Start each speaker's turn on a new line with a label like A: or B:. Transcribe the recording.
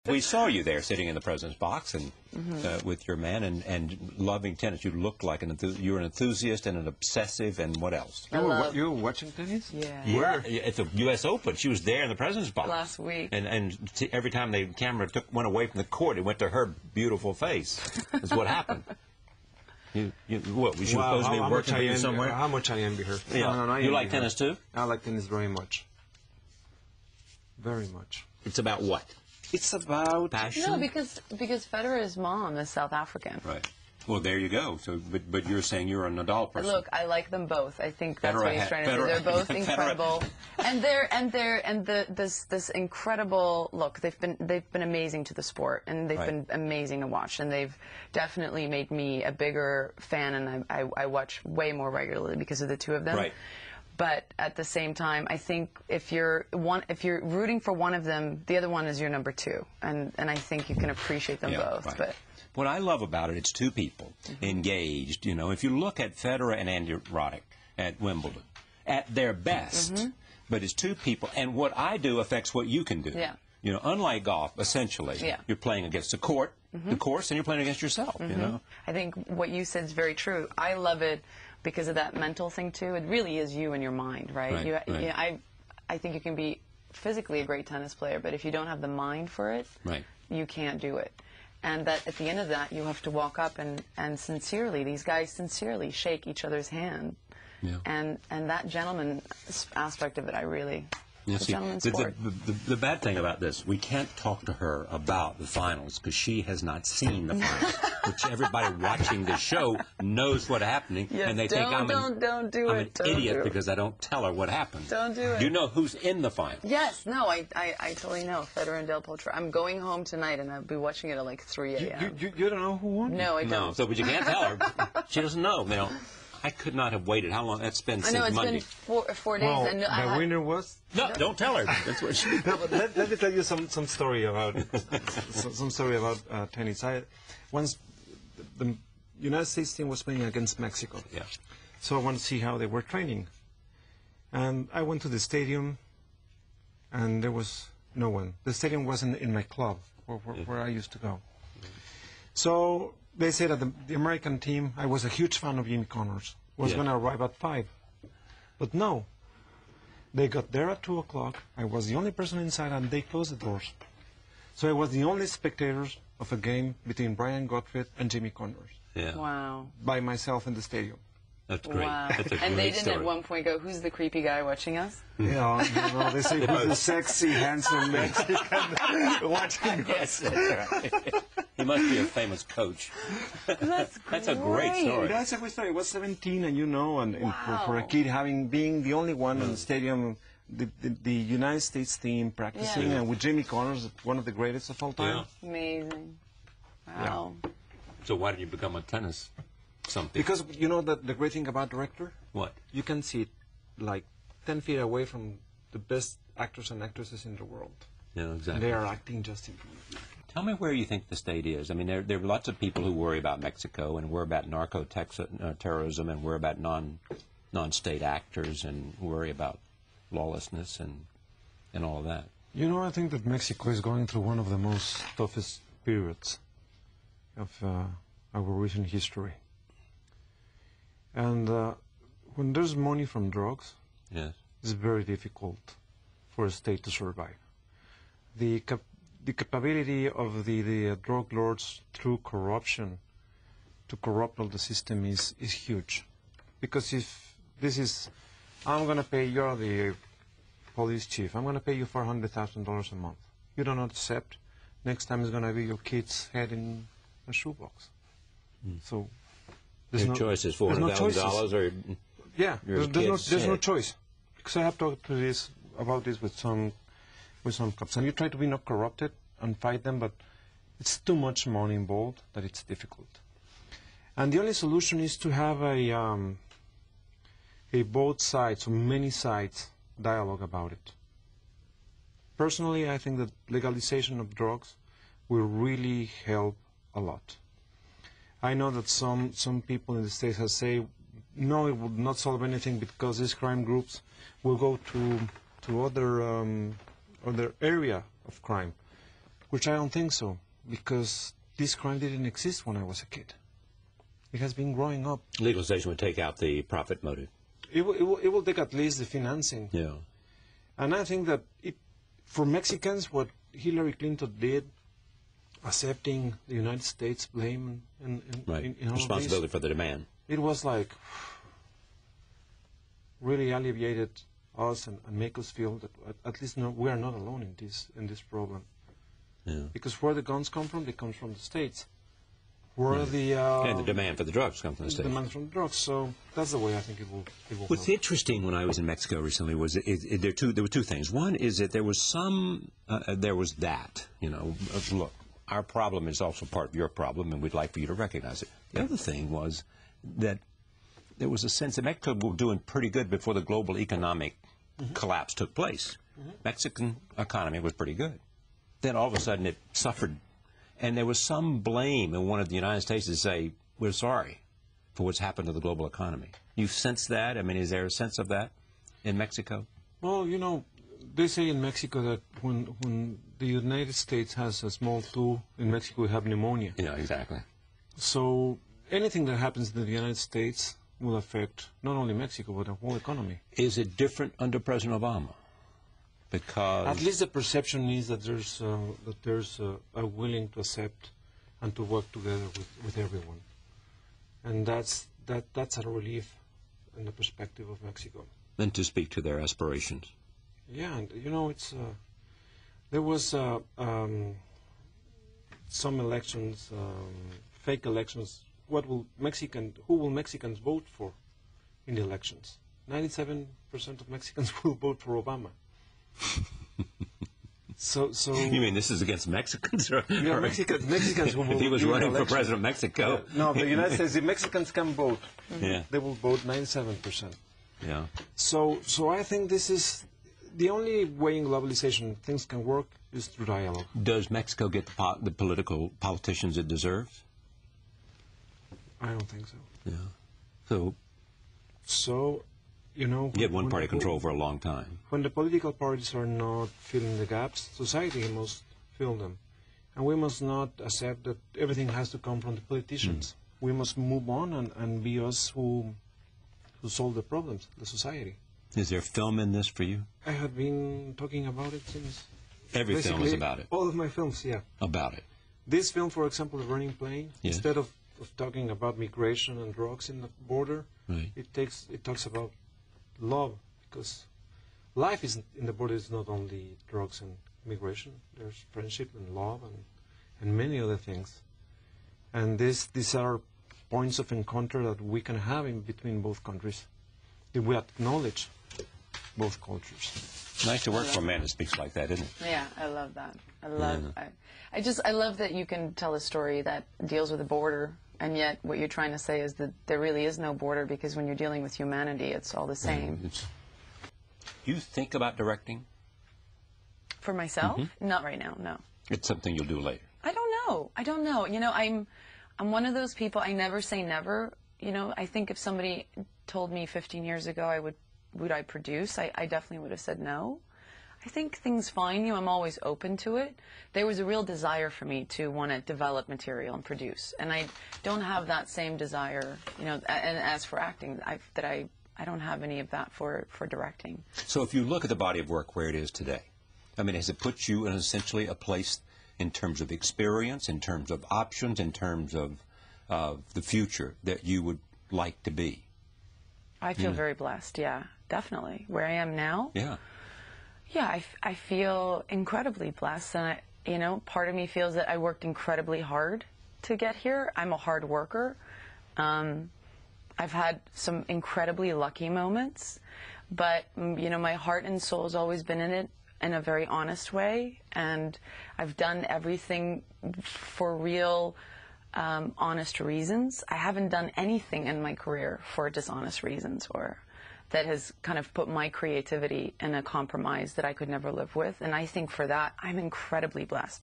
A: We saw you there sitting in the president's box and with your man and loving tennis. You looked like you were an enthusiast and an obsessive and what else?
B: You were watching tennis?
A: Yeah. Where? At the U.S. Open. She was there in the president's box.
C: Last week.
A: And every time the camera went away from the court, it went to her beautiful face. That's what happened. What, was you supposed to be working for you somewhere?
B: How much I envy her.
A: Yeah.
B: No,
A: you like tennis too?
B: I like tennis very much. Very much.
A: It's about what?
B: It's about
A: passion.
C: No, because Federer's mom is South African.
A: Right. Well, there you go. So, but you're saying you're a Nadal person.
C: Look, I like them both. I think that's what he's trying to say. They're both incredible, and this incredible look. They've been amazing to the sport, and they've been amazing to watch, and they've definitely made me a bigger fan, and I watch way more regularly because of the two of them.
A: Right.
C: But at the same time, I think if you're rooting for one of them, the other one is your number two, and I think you can appreciate them both.
A: Right.
C: But
A: what I love about it, it's two people engaged. You know, if you look at Federer and Andy Roddick at Wimbledon, at their best, but it's two people, and what I do affects what you can do.
C: Yeah.
A: You know, unlike golf, essentially, you're playing against the course, and you're playing against yourself. You know,
C: I think what you said is very true. I love it because of that mental thing too. It really is you and your mind, right? I think you can be physically a great tennis player, but if you don't have the mind for it, you can't do it. And that at the end of that, you have to walk up and sincerely, these guys sincerely shake each other's hand. Yeah. And that gentleman aspect of it, I really...
A: The bad thing about this, we can't talk to her about the finals because she has not seen the finals, which everybody watching the show knows what's happening, and they think I'm an idiot because I don't tell her what happened.
C: Don't do it.
A: You know who's in the final?
C: Yes, no, I totally know. Federer and Del Potro. I'm going home tonight, and I'll be watching it at like 3 a.m.
B: You don't know who won?
C: No, I don't.
A: No, so but you can't tell her. She doesn't know. You know, I could not have waited. How long? That's been since Monday.
C: I know, it's been 4 days.
B: Well,
C: and
B: the winner was...
A: No, don't tell her. That's what she...
B: No, but let me tell you some story about tennis. Once the United States team was playing against Mexico.
A: Yeah.
B: So I wanted to see how they were training. And I went to the stadium, and there was no one. The stadium wasn't in my club, where I used to go. So they said that the American team, I was a huge fan of Jimmy Connors, was going to arrive at 5. But no. They got there at 2 o'clock. I was the only person inside, and they closed the doors. So I was the only spectator of a game between Brian Gottfried and Jimmy Connors.
A: Yeah.
C: Wow.
B: By myself in the stadium.
A: That's great.
C: Wow.
A: That's a
C: and
A: great
C: they didn't
A: story.
C: at one point go, who's the creepy guy watching us?
B: Yeah, you know, they say, who's the sexy, handsome Mexican watching us?
A: That's right. He must be a famous coach.
C: That's great.
A: That's a great story.
B: That's a great story. I was 17, and you know, and for a kid being the only one in the stadium, the United States team practicing, and with Jimmy Connors, one of the greatest of all time.
A: Yeah.
C: Amazing. Wow.
A: Yeah. So why did you become a tennis something?
B: Because, you know, the great thing about director?
A: What?
B: You can see it like 10 feet away from the best actors and actresses in the world.
A: Yeah, exactly.
B: They are acting just in front of you.
A: Tell me where you think the state is. I mean, there are lots of people who worry about Mexico and worry about narco-terrorism and worry about non-state actors and worry about lawlessness and all of that.
B: You know, I think that Mexico is going through one of the most toughest periods of our recent history. And when there's money from drugs, it's very difficult for a state to survive. The capability of the drug lords through corruption to corrupt all the system is huge. Because if this is, I'm going to pay, you're the police chief, I'm going to pay you $400,000 a month. You don't accept, next time it's going to be your kid's head in a shoebox. So there's
A: your choice is $400,000 or
B: there's no choice. Because I have talked about this with some cops, and you try to be not corrupted and fight them, but it's too much money involved that it's difficult. And the only solution is to have a both sides, or many sides, dialogue about it. Personally, I think that legalization of drugs will really help a lot. I know that some people in the States have said, no, it would not solve anything because these crime groups will go to other area of crime. Which I don't think so, because this crime didn't exist when I was a kid. It has been growing up.
A: Legalization would take out the profit motive.
B: It will take at least the financing.
A: Yeah.
B: And I think that for Mexicans, what Hillary Clinton did, accepting the United States blame in all
A: responsibility
B: of this,
A: for the demand.
B: It was like really alleviated us and make us feel that at least we are not alone in this problem.
A: Yeah.
B: Because where the guns come from, they come from the States. Where
A: and the demand for the drugs comes from the States.
B: The demand from the drugs. So that's the way I think it will
A: What's
B: help.
A: interesting when I was in Mexico recently was there were two things. One is that there was that, look, our problem is also part of your problem, and we'd like for you to recognize it. The other thing was that there was a sense that Mexico was doing pretty good before the global economic collapse took place. Mexican economy was pretty good. Then all of a sudden it suffered, and there was some blame in one of the United States to say, we're sorry for what's happened to the global economy. You sense that? I mean, is there a sense of that in Mexico?
B: Well, they say in Mexico that when the United States has a small flu, in Mexico we have pneumonia.
A: Yeah, exactly.
B: So anything that happens in the United States will affect not only Mexico, but the whole economy.
A: Is it different under President Obama? Because
B: at least the perception is that there's a willing to accept and to work together with everyone, and that's a relief in the perspective of Mexico.
A: And to speak to their aspirations.
B: Yeah, and it's there was some elections, fake elections. Who will Mexicans vote for in the elections? 97% of Mexicans will vote for Obama. So
A: you mean this is against Mexicans? Or
B: Mexicans who will
A: if he was running for president of Mexico.
B: No, the United States, the Mexicans can vote.
A: Yeah.
B: They will vote 97%.
A: Yeah.
B: So I think this is the only way in globalization things can work is through dialogue.
A: Does Mexico get the politicians it deserves?
B: I don't think so.
A: Yeah. So
B: you
A: had one-party control for a long time.
B: When the political parties are not filling the gaps, society must fill them. And we must not accept that everything has to come from the politicians. We must move on and be us who solve the problems, the society.
A: Is there film in this for you?
B: I have been talking about it since...
A: Every film is about it?
B: All of my films, yeah.
A: About it.
B: This film, for example, The Burning Plane,
A: yes.
B: Instead of talking about migration and drugs in the border,
A: right.
B: it talks about love, because life in the border is not only drugs and migration. There's friendship and love and many other things. And these are points of encounter that we can have in between both countries if we acknowledge both cultures.
A: Nice to work for a man that speaks like that, isn't it?
C: Yeah, I love that. I love that you can tell a story that deals with the border, and yet what you're trying to say is that there really is no border, because when you're dealing with humanity, it's all the same.
A: You think about directing?
C: For myself? Not right now, no.
A: It's something you'll do later.
C: I don't know. I'm one of those people, I never say never. I think if somebody told me 15 years ago would I produce, I definitely would have said no. I think things find you. I'm always open to it. There was a real desire for me to want to develop material and produce, and I don't have that same desire. And as for acting, I don't have any of that for directing. So
A: if you look at the body of work where it is today, I mean, has it put you in essentially a place in terms of experience, in terms of options, in terms of the future that you would like to be?
C: I feel very blessed. Yeah, definitely. Where I am now.
A: Yeah.
C: Yeah, I feel incredibly blessed, and part of me feels that I worked incredibly hard to get here. I'm a hard worker. I've had some incredibly lucky moments, but my heart and soul has always been in it in a very honest way, and I've done everything for real, honest reasons. I haven't done anything in my career for dishonest reasons or that has kind of put my creativity in a compromise that I could never live with. And I think for that, I'm incredibly blessed.